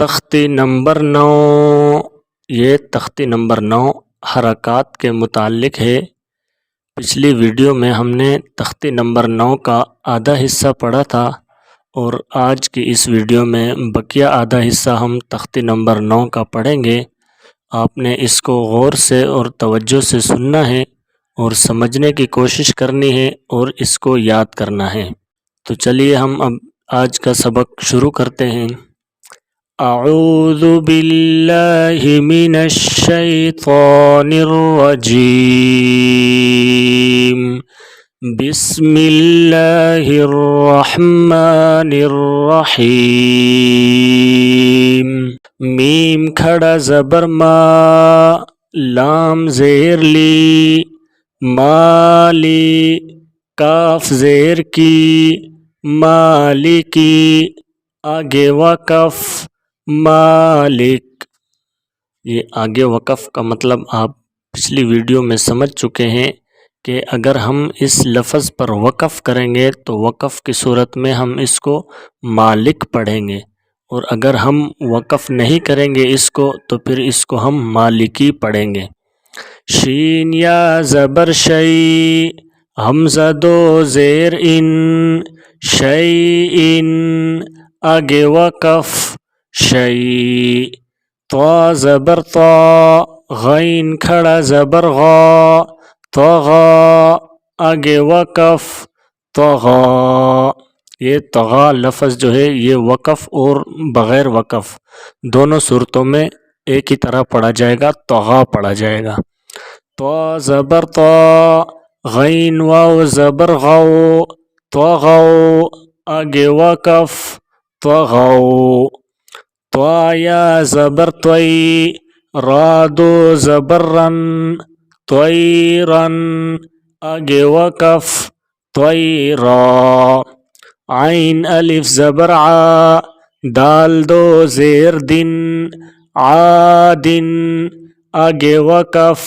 تختی نمبر 9، یہ تختی نمبر 9 حرکات کے متعلق ہے۔ پچھلی ویڈیو میں ہم نے تختی نمبر 9 کا آدھا حصہ پڑھا تھا، اور آج کی اس ویڈیو میں بقیہ آدھا حصہ ہم تختی نمبر 9 کا پڑھیں گے۔ آپ نے اس کو غور سے اور توجہ سے سننا ہے اور سمجھنے کی کوشش کرنی ہے اور اس کو یاد کرنا ہے۔ تو چلیے ہم اب آج کا سبق شروع کرتے ہیں۔ اعوذ باللہ من الشیطان الرجیم، بسم اللہ الرحمن الرحیم۔ میم کھڑا زبر ما، لام زیر لی، مالی، کاف زیر کی، مالکی، آگے وقف مالک۔ یہ آگے وقف کا مطلب آپ پچھلی ویڈیو میں سمجھ چکے ہیں کہ اگر ہم اس لفظ پر وقف کریں گے تو وقف کی صورت میں ہم اس کو مالک پڑھیں گے، اور اگر ہم وقف نہیں کریں گے اس کو تو پھر اس کو ہم مالکی پڑھیں گے۔ شین یا زبر شی، حمزہ دو زیر ان، شیئن، آگے وقف شیء۔ طا زبر طا، غین کھڑا زبر غا، طغا، آگے وقف طغا۔ یہ طغا لفظ جو ہے یہ وقف اور بغیر وقف دونوں صورتوں میں ایک ہی طرح پڑھا جائے گا، طغا پڑھا جائے گا۔ طا زبر طا، غین واو زبر غو، طغو، آگے وقف طغو۔ طا یا زبر طوی، را دو زبر رن، طویرن، آگے وقف طویرا۔ عین الف زبر عا، دال دو زیر دن، عادن، آگے وقف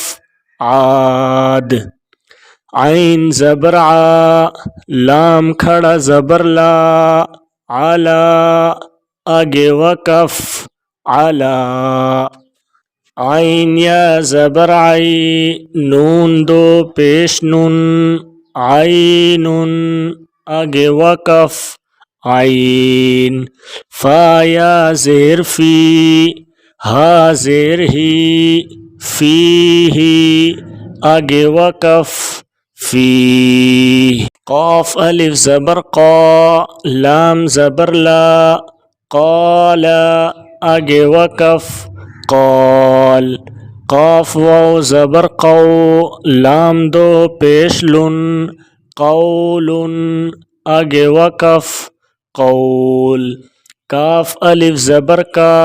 عاد۔ عین زبر عا، لام کھڑا زبر لا، علا، آگے وقف علا۔ عین یا زبر عی، نون دو پیش نون، عین، آگے وقف عین۔ فا یا زیر فی، ہا زیر ہی، فیہ، آگے وقف فی۔ قاف الف زبر قا، لام زبر لا، قال، آگے وقف قال۔ قاف واو زبر قو، لام دو پیش لن، قول، آگے وقف قول۔ کاف الف زبر کا،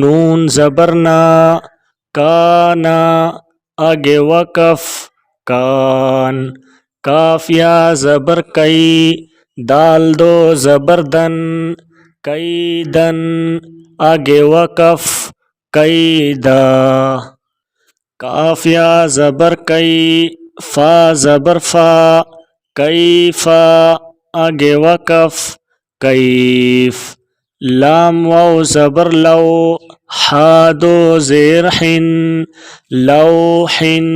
نون زبر نا، کانا، آگے وقف کان۔ کاف یا زبر کئی، دال دو زبر دن، کیدن، آگے وقف کیدا۔ کاف یا زبر کئی، فا زبر فا، کیفا، آگے وقف کیف۔ لام واو زبر لو، ہا دو زیر حن، لوحن،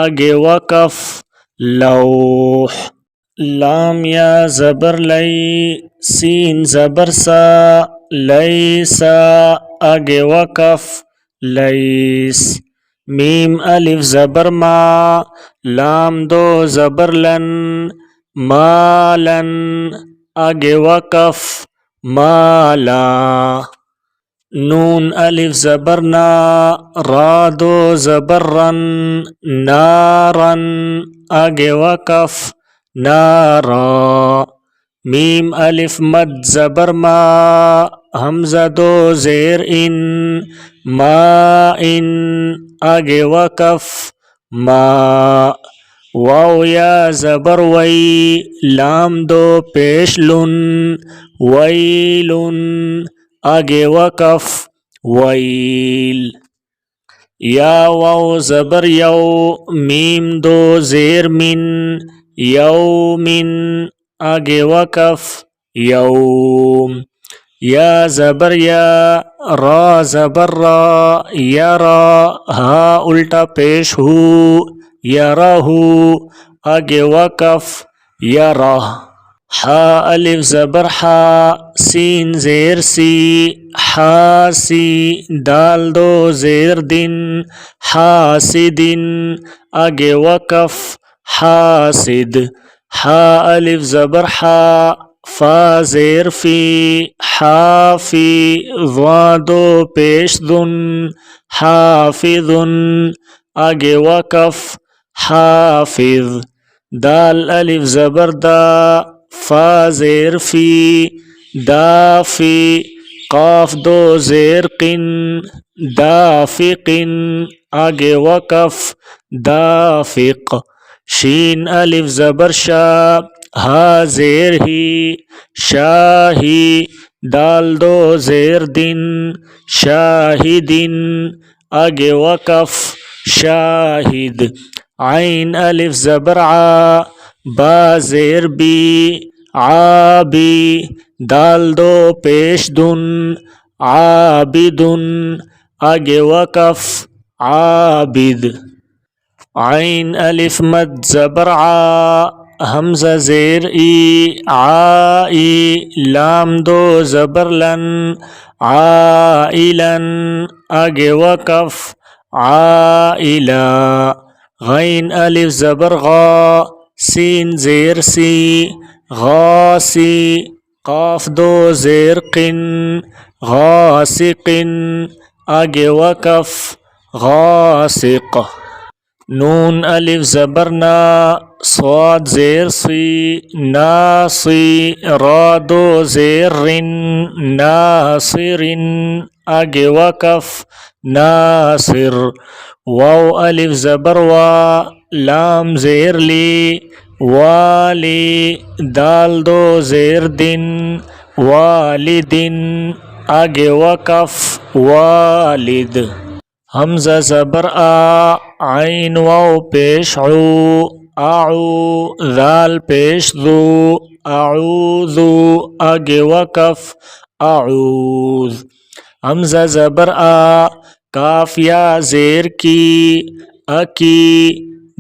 آگے وقف لوح۔ لام یا زبر لئی، سین زبر سا، لیسا، آگے وقف لیس۔ میم الف زبر ما، لام دو زبر لن، مالن، آگے وقف مالا۔ نون الف زبر نا، را دو زبر رن، نارن، آگے وقف نارا۔ میم الف مد زبر ما، حمزہ دو زیر ان، مائن، آگے وقف ما۔ واو یا زبر وی، لام دو پیش لن، ویلن، آگے وقف ویل۔ یا واو زبر یو، میم دو زیر من، یومن، آگے وقف یوم۔ یا زبر یا، را زبر را، یرا، ہا الٹا پیش ہو، یرہ، آگے وقف، یرہ. ہا الف زبر ہا، سین زیر سی، حاسی، دال دو زیر دن، حاسدن، آگے وقف، حاسد. ہا الف زبر ہا، فا زیر فی، حافی، ضاد دو پیش دن، حافظن، آگے وقف، حافظ. دال الف زبر دا، فا زیر فی، دافی، قاف دو زیر قن، دافقن، آگے وقف، دافق. شین الف زبر شا، ہا زیر ہی، شاہی، دال دو زیر دن، شاہدن، آگے وقف، شاہد. عین الف زبر عا، با زیر بی، عابی، دال دو پیش دن، عابدن، آگے وقف، عابد. عین الف مد زبر عا، حمزہ زیر ای، عائی، لام دو زبر لن، عائلن، آگے وقف، عائلہ. غین الف زبر غا، سین زیر سی، غاسی، قاف دو زیر قن، غاسقن، آگے وقف، غاسق. نون الف زبر نا، صاد زیر سی، ناصی، را دو زیر رن، ناصرن، آگے وقف، ناصر. واو الف زبر وا، لام زیر لی، والی، دال دو زیر دن، والدن، آگے وقف، والد. حمزہ زبر آ، عین واو پیش عو، اعو، ذال پیش ذو، اعوذ، آگے وقف، اعوذ. حمزہ زبر آ، کاف یا زیر کی، اکی،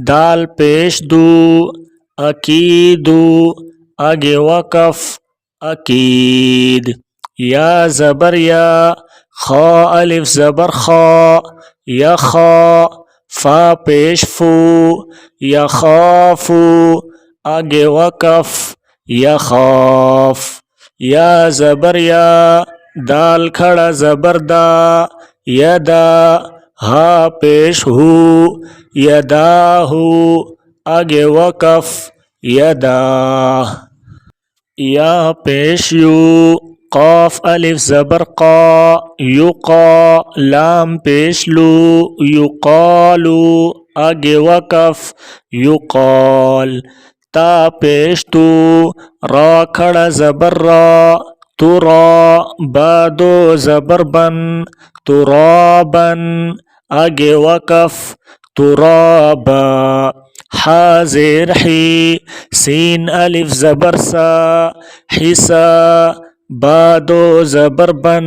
دال پیش دو، اکیدو، آگے وقف، اکید. یا زبر یا، خا الف زبر خا، یخا، فا پیش فو، یخافو، آگے وقف، یخاف. یا زبر یا، دال کھڑا زبر دا، یدا، ہا پیش ہو، یداہو، آگے وقف، یدا. یا پیش یو، قاف الف زبر قا، یقا، لام پیش لو، یقالو، آگے وقف، یقال. تا پیش تو، را کھڑا زبر را، ترا، با دو زبر بن، ترابن، آگے وقف، ترابا. حا زیر حی، سین الف زبر سا، حسا، با دو زبر بن،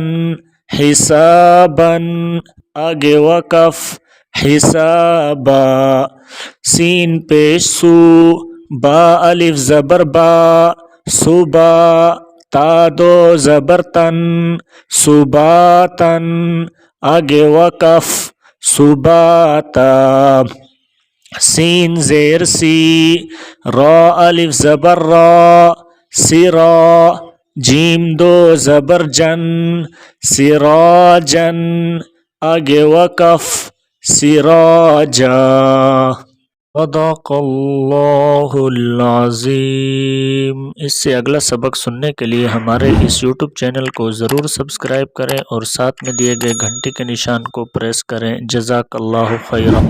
حسابن، آگے وقف، حسابا. سین پیش سو، با الف زبر با، صبا، تا دو زبر تن، صباتن، آگے وقف، صباتا. سین زیر سی، را الف زبر را، سرا، جیم دو زبر جن، سراجن، آگے وقف، سراجا. صدق اللہ العظیم. اس سے اگلا سبق سننے کے لیے ہمارے اس یوٹیوب چینل کو ضرور سبسکرائب کریں اور ساتھ میں دیے گئے گھنٹی کے نشان کو پریس کریں. جزاک اللہ خیرا.